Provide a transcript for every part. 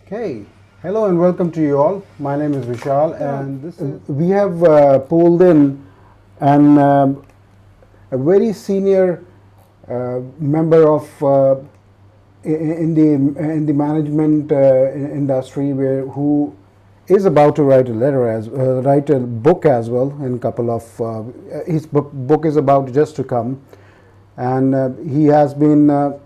Okay, hello and welcome to you all. My name is Vishal, and we have pulled in a very senior member of in the management industry, who is about to write a letter write a book as well. In a couple of his book is about just to come, and he has been.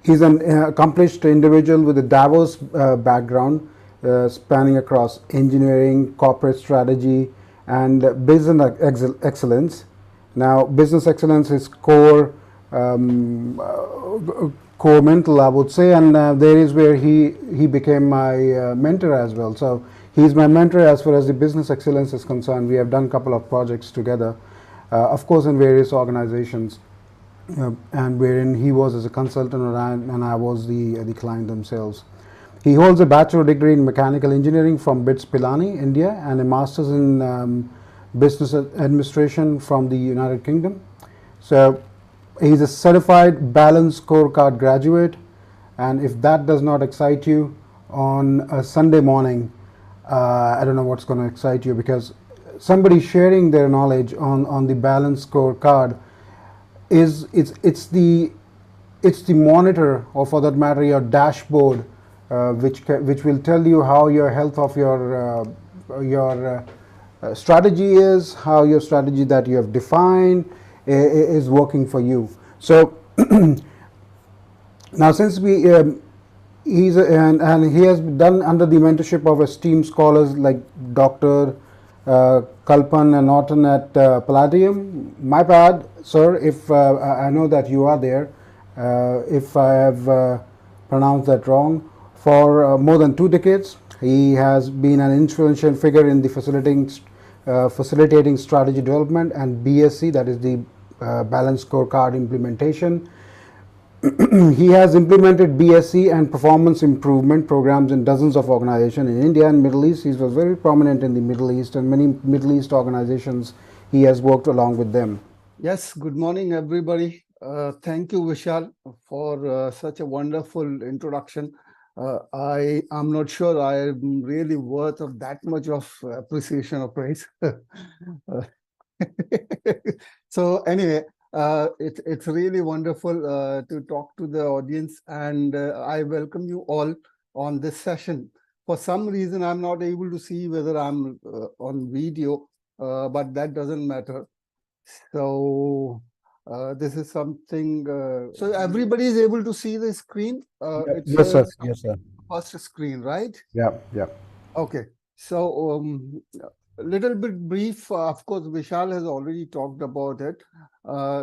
He's an accomplished individual with a diverse background spanning across engineering, corporate strategy, and business excellence. Now, business excellence is core mental, I would say, and there is where he became my mentor as well. So he's my mentor as far as the business excellence is concerned. We have done a couple of projects together, of course, in various organizations, and wherein he was as a consultant and I was the client themselves. He holds a bachelor degree in mechanical engineering from BITS Pilani, India, and a master's in business administration from the United Kingdom. So he's a certified balanced scorecard graduate, and if that does not excite you on a Sunday morning, I don't know what's going to excite you, because somebody sharing their knowledge on the balanced scorecard it's the monitor, or for that matter your dashboard, which will tell you how your health of your strategy is, how your strategy that you have defined is working for you. So now, since and he has done under the mentorship of esteemed scholars like Dr. Kalpan and Norton at Palladium. My bad, sir, if I know that you are there, if I have pronounced that wrong. For more than 2 decades, he has been an influential figure in the facilitating strategy development and BSc, that is the balanced scorecard implementation. He has implemented BSc and performance improvement programs in dozens of organizations in India and Middle East. He was very prominent in the Middle East, and many Middle East organizations he has worked along with them. Yes, good morning, everybody. Thank you, Vishal, for such a wonderful introduction. I am not sure I am really worth of that much of appreciation or praise. So anyway, it's really wonderful to talk to the audience, and I welcome you all on this session. For some reason, I'm not able to see whether I'm on video, but that doesn't matter. So this is something. So everybody is able to see the screen. Yes, sir. Yes, sir. First screen, right? Yeah, yeah. Okay. So a little bit brief. Of course, Vishal has already talked about it.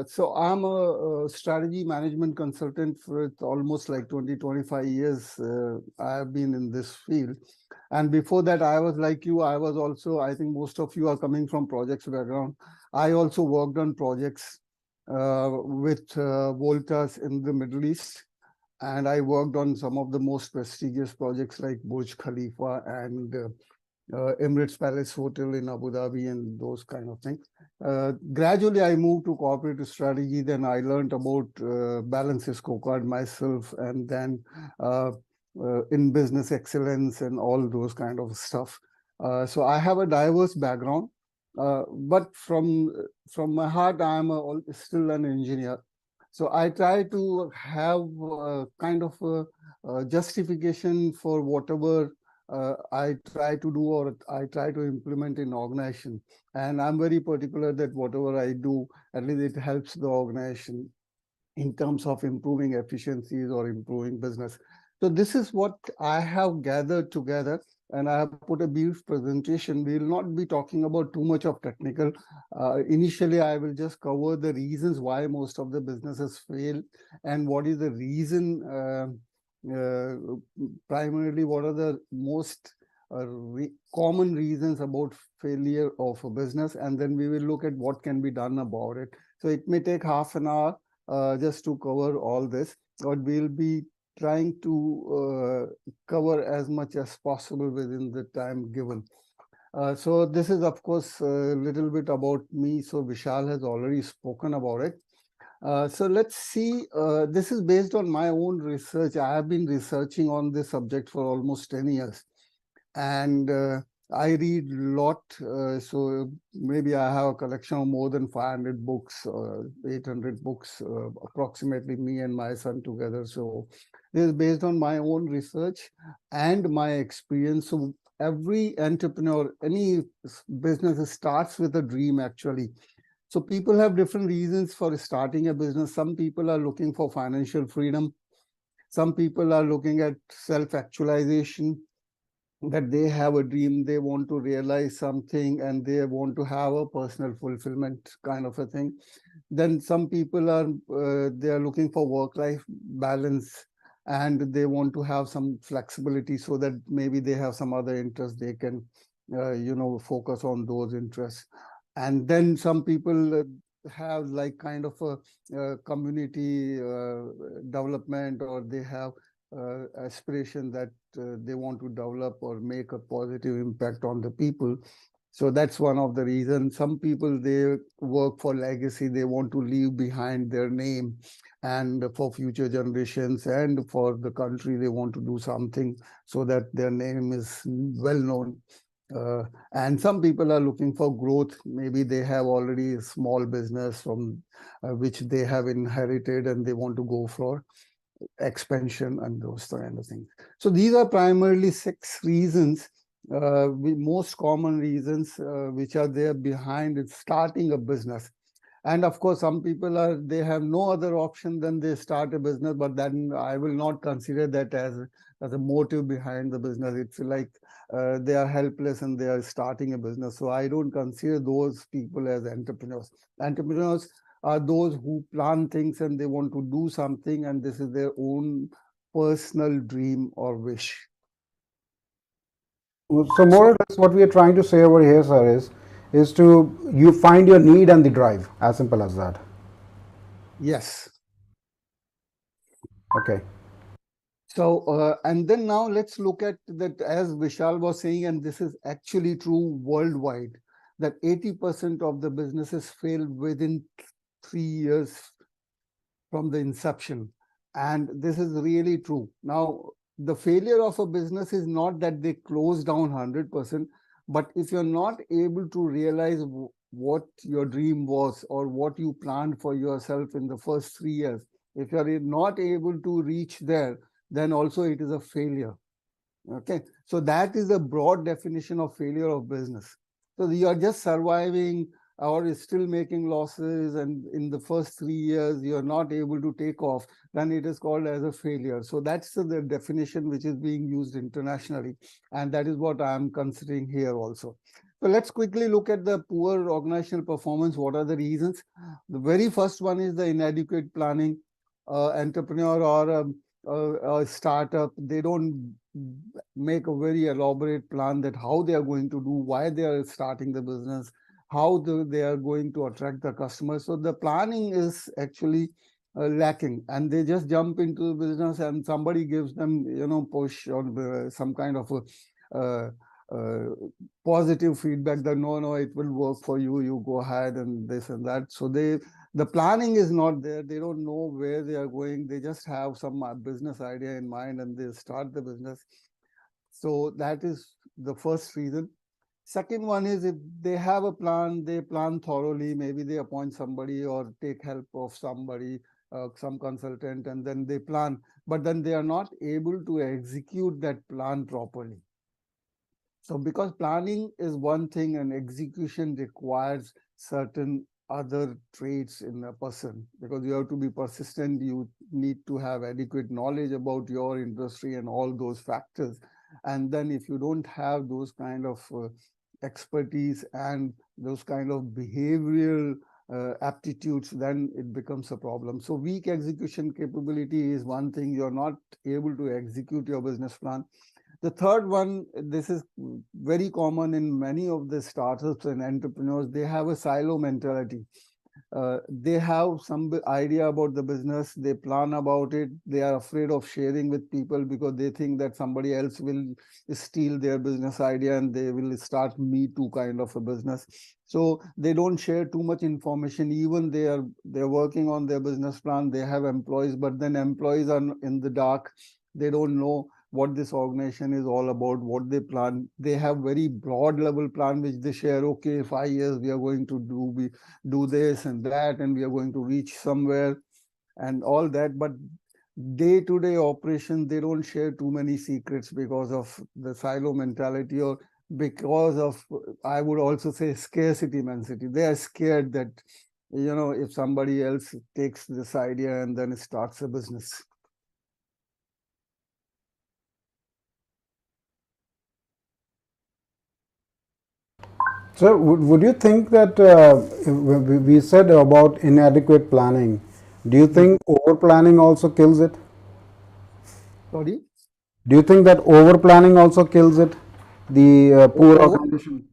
So I'm a strategy management consultant with almost like 25 years. I have been in this field. And before that, I was like you. I was also, I think most of you are coming from projects background. I also worked on projects with Voltas in the Middle East. And I worked on some of the most prestigious projects like Burj Khalifa and Emirates Palace Hotel in Abu Dhabi and those kind of things. Gradually, I moved to corporate strategy. Then I learned about balance scorecard myself, and then in business excellence and all those kind of stuff. So I have a diverse background, but from my heart, I am still an engineer. So I try to have kind of a justification for whatever I try to do or I try to implement in organization. And I'm very particular that whatever I do, at least it helps the organization in terms of improving efficiencies or improving business. So this is what I have gathered together, and I have put a brief presentation. We will not be talking about too much of technical. Initially, I will just cover the reasons why most of the businesses fail and what is the reason, primarily what are the most common reasons about failure of a business, and then we will look at what can be done about it. So it may take half an hour just to cover all this, but we'll be trying to cover as much as possible within the time given. So this is, of course, a little bit about me. So Vishal has already spoken about it. So let's see, this is based on my own research. I have been researching on this subject for almost 10 years. And I read a lot, so maybe I have a collection of more than 500 books, 800 books, approximately, me and my son together. So this is based on my own research and my experience. So every entrepreneur, any business starts with a dream, actually. So people have different reasons for starting a business. Some people are looking for financial freedom. Some people are looking at self-actualization, that they have a dream, they want to realize something, and they want to have a personal fulfillment kind of a thing. Then some people are they are looking for work-life balance, and they want to have some flexibility so that maybe they have some other interests, they can focus on those interests. And then some people have like kind of a community development, or they have aspiration that they want to develop or make a positive impact on the people. So that's one of the reasons. Some people, they work for legacy, they want to leave behind their name, and for future generations and for the country, they want to do something so that their name is well known. And some people are looking for growth. Maybe they have already a small business from which they have inherited, and they want to go for expansion and those kind of things. So these are primarily 6 reasons, most common reasons which are there behind it starting a business. And of course, some people they have no other option than they start a business, but then I will not consider that as a motive behind the business. It's like they are helpless and they are starting a business. So I don't consider those people as entrepreneurs. Entrepreneurs are those who plan things and they want to do something, and this is their own personal dream or wish. So more or less what we are trying to say over here, sir, is to you find your need and the drive, as simple as that. Yes. Okay. So, and then now let's look at that, as Vishal was saying, and this is actually true worldwide, that 80% of the businesses fail within 3 years from the inception. And this is really true. Now, the failure of a business is not that they close down 100%, but if you're not able to realize what your dream was or what you planned for yourself in the first 3 years, if you're not able to reach there, then also it is a failure. Okay, so that is a broad definition of failure of business. So you are just surviving or is still making losses, and in the first 3 years you are not able to take off, then it is called as a failure. So that's the definition which is being used internationally, and that is what I am considering here also. So let's quickly look at the poor organizational performance. What are the reasons? The very first one is the inadequate planning. Entrepreneur or a startup, they don't make a very elaborate plan that how they are going to do, why they are starting the business, how they are going to attract the customers. So the planning is actually lacking, and they just jump into the business, and somebody gives them, push or some kind of a positive feedback that no, it will work for you, you go ahead and this and that. So the planning is not there. They don't know where they are going. They just have some business idea in mind and they start the business. So that is the first reason. Second one is, if they have a plan, they plan thoroughly. Maybe they appoint somebody or take help of somebody, some consultant, and then they plan, but then they are not able to execute that plan properly. So because planning is one thing and execution requires certain other traits in a person, because you have to be persistent, you need to have adequate knowledge about your industry and all those factors. And then if you don't have those kind of expertise and those kind of behavioral aptitudes, then it becomes a problem. So weak execution capability is one thing. You're not able to execute your business plan. The third one, this is very common in many of the startups and entrepreneurs, they have a silo mentality. they have some idea about the business, they plan about it, they are afraid of sharing with people because they think that somebody else will steal their business idea and they will start Me Too kind of a business. So they don't share too much information. Even they're working on their business plan, they have employees, but then employees are in the dark. They don't know what this organization is all about, what they plan. They have very broad level plan which they share. Okay, 5 years we are going to do this and that, and we are going to reach somewhere and all that. But day-to-day operations, they don't share too many secrets because of the silo mentality, or because of, I would also say, scarcity mentality. They are scared that, if somebody else takes this idea and then starts a business. So, would you think that we said about inadequate planning? Do you think over planning also kills it? Sorry? Do you think that over planning also kills it? The poor organization?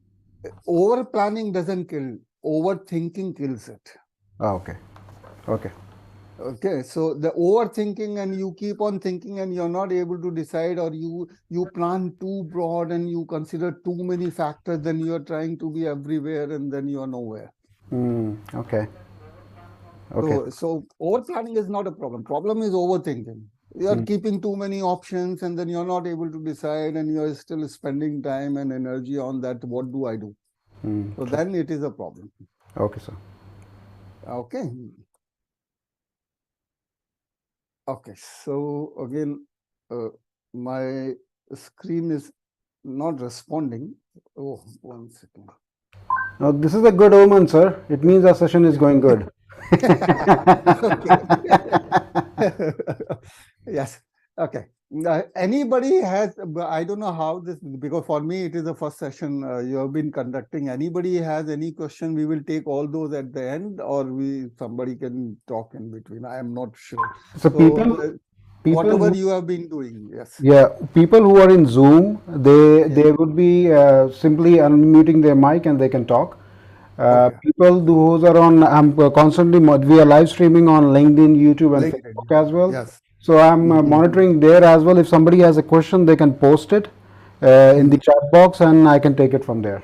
Over planning doesn't kill, overthinking kills it. Ah, okay. Okay. Okay, so the overthinking, and you keep on thinking and you're not able to decide, or you plan too broad and you consider too many factors, then you're trying to be everywhere and then you're nowhere. Okay. Okay. So over planning is not a problem. Problem is overthinking. You're keeping too many options and then you're not able to decide, and you're still spending time and energy on that. What do I do? So then it is a problem. Okay, sir. Okay. Okay, so again, my screen is not responding. Oh, 1 second. Now, this is a good omen, sir. It means our session is going good. Yes. Okay. Anybody has, I don't know how this, because for me it is the first session you have been conducting. Anybody has any question, we will take all those at the end, or somebody can talk in between. I am not sure. So, people whatever who, you have been doing, yes. yeah, people who are in Zoom, they would be simply unmuting their mic and they can talk. Okay. People those are on, I'm constantly, we are live streaming on LinkedIn, YouTube, and LinkedIn. Facebook as well. Yes. So I'm monitoring there as well. If somebody has a question, they can post it in the chat box, and I can take it from there.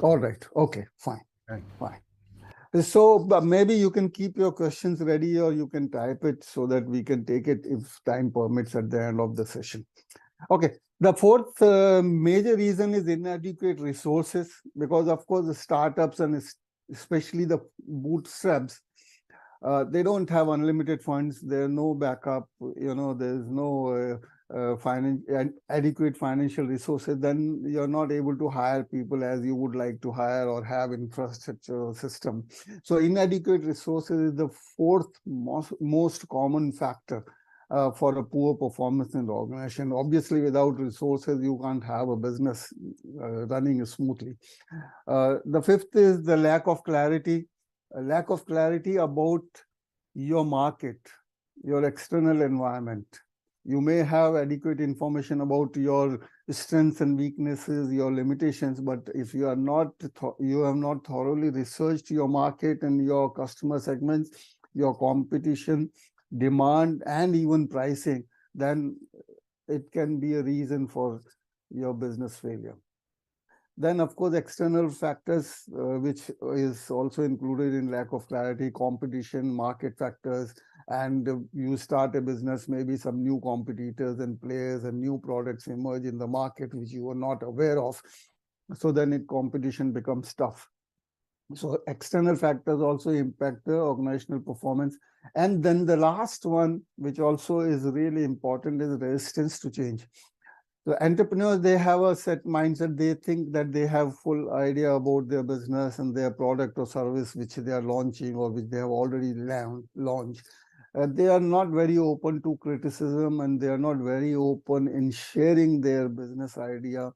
All right. Okay. Fine. Right. Fine. So maybe you can keep your questions ready, or you can type it so that we can take it if time permits at the end of the session. Okay. The fourth major reason is inadequate resources, because of course the startups, and especially the bootstraps, they don't have unlimited funds. There's no backup. There's no adequate financial resources. Then you're not able to hire people as you would like to hire, or have infrastructure system. So inadequate resources is the fourth most common factor for a poor performance in the organization. Obviously, without resources, you can't have a business running smoothly. The fifth is the lack of clarity. A lack of clarity about your market, your external environment. You may have adequate information about your strengths and weaknesses, your limitations, but if you are not, you have not thoroughly researched your market and your customer segments, your competition, demand, and even pricing, then it can be a reason for your business failure. Then, of course, external factors, which is also included in lack of clarity, competition, market factors, and you start a business, maybe some new competitors and players and new products emerge in the market which you were not aware of. So then competition becomes tough. So external factors also impact the organizational performance. And then the last one, which also is really important, is resistance to change. So entrepreneurs, they have a set mindset. They think that they have full idea about their business and their product or service which they are launching, or which they have already launched. They are not very open to criticism, and they are not very open in sharing their business idea